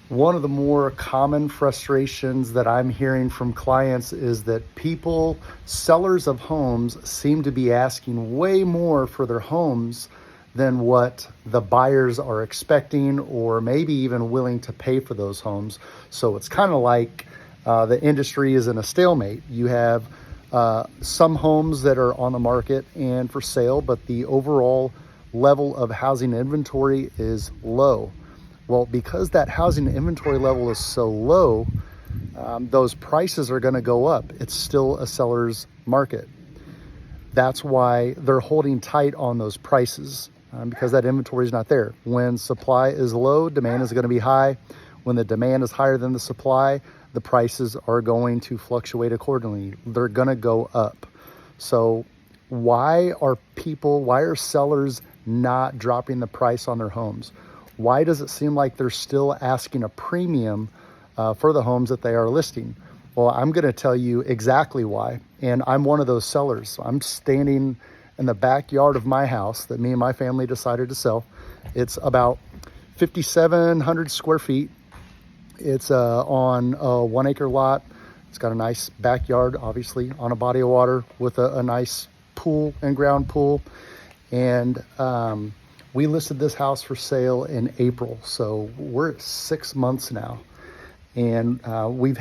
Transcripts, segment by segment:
One of the more common frustrations that I'm hearing from clients is that sellers of homes, seem to be asking way more for their homes than what the buyers are expecting or maybe even willing to pay for those homes. So it's kind of like the industry is in a stalemate. You have some homes that are on the market and for sale, but the overall level of housing inventory is low. Well, because that housing inventory level is so low, those prices are going to go up. It's still a seller's market. That's why they're holding tight on those prices, because that inventory is not there. When supply is low, demand is going to be high. When the demand is higher than the supply, the prices are going to fluctuate accordingly. They're going to go up. So why are sellers not dropping the price on their homes? Why does it seem like they're still asking a premium for the homes that they are listing? Well, I'm going to tell you exactly why. And I'm one of those sellers. I'm standing in the backyard of my house that me and my family decided to sell. It's about 5,700 square feet. It's on a 1 acre lot. It's got a nice backyard, obviously, on a body of water with a nice pool, in-ground pool. And we listed this house for sale in April, so we're at 6 months now. And we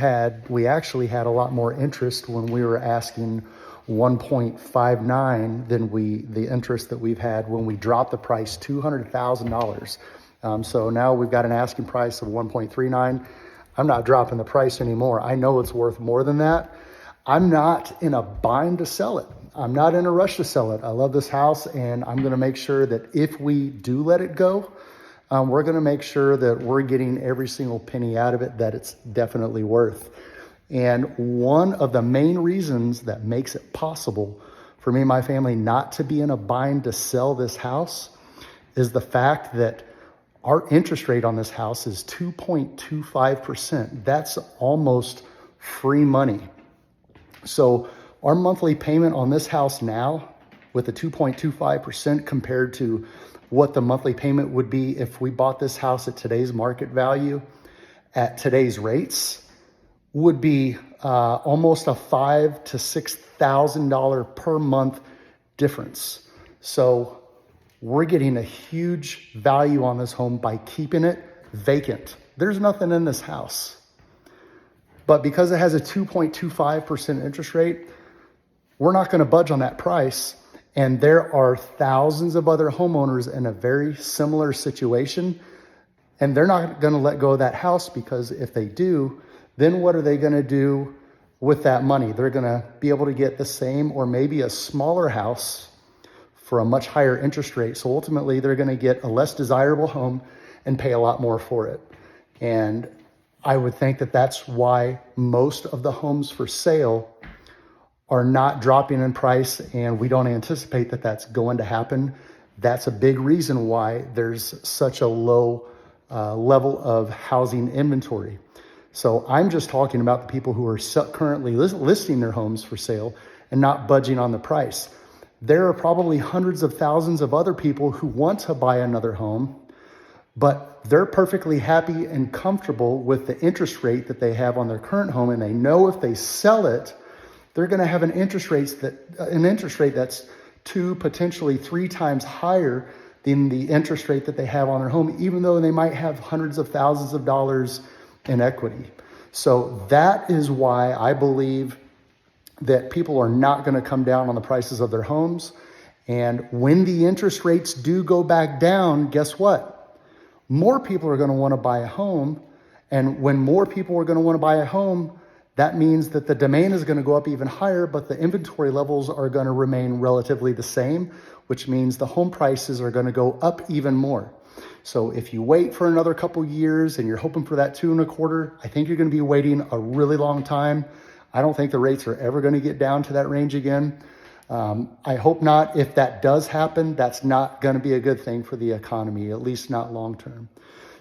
actually had a lot more interest when we were asking 1.59 than the interest that we've had when we dropped the price $200,000. So now we've got an asking price of 1.39. I'm not dropping the price anymore. I know it's worth more than that. I'm not in a bind to sell it. I'm not in a rush to sell it. I love this house, and I'm going to make sure that if we do let it go, we're going to make sure that we're getting every single penny out of it that it's definitely worth. And one of the main reasons that makes it possible for me and my family not to be in a bind to sell this house is the fact that our interest rate on this house is 2.25%. That's almost free money. So our monthly payment on this house now, with the 2.25% compared to what the monthly payment would be if we bought this house at today's market value, at today's rates, would be almost a $5,000 to $6,000 per month difference. So we're getting a huge value on this home by keeping it vacant. There's nothing in this house. But because it has a 2.25% interest rate, we're not going to budge on that price. And there are thousands of other homeowners in a very similar situation, and they're not going to let go of that house, because if they do, then what are they going to do with that money? They're going to be able to get the same or maybe a smaller house for a much higher interest rate. So ultimately, they're going to get a less desirable home and pay a lot more for it. And I would think that that's why most of the homes for sale are not dropping in price, and we don't anticipate that that's going to happen. That's a big reason why there's such a low level of housing inventory. So I'm just talking about the people who are currently listing their homes for sale and not budging on the price. There are probably hundreds of thousands of other people who want to buy another home, but they're perfectly happy and comfortable with the interest rate that they have on their current home, and they know if they sell it, they're going to have an interest rate that's 2, potentially 3 times higher than the interest rate that they have on their home, even though they might have hundreds of thousands of dollars in equity. So that is why I believe that people are not going to come down on the prices of their homes. And when the interest rates do go back down, guess what? More people are going to want to buy a home. And when more people are going to want to buy a home, that means that the demand is going to go up even higher, but the inventory levels are going to remain relatively the same, which means the home prices are going to go up even more. So if you wait for another couple years and you're hoping for that 2.25, I think you're going to be waiting a really long time. I don't think the rates are ever going to get down to that range again. I hope not. If that does happen, that's not going to be a good thing for the economy, at least not long term.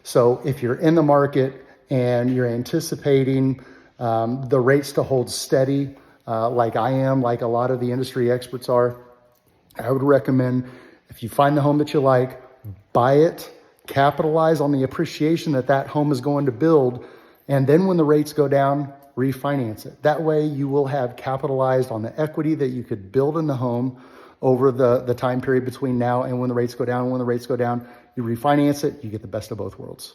So if you're in the market and you're anticipating the rates to hold steady, like I am, like a lot of the industry experts are, I would recommend, if you find the home that you like, buy it, capitalize on the appreciation that that home is going to build, and then when the rates go down, refinance it. That way you will have capitalized on the equity that you could build in the home over the time period between now and when the rates go down. When the rates go down, you refinance it, you get the best of both worlds.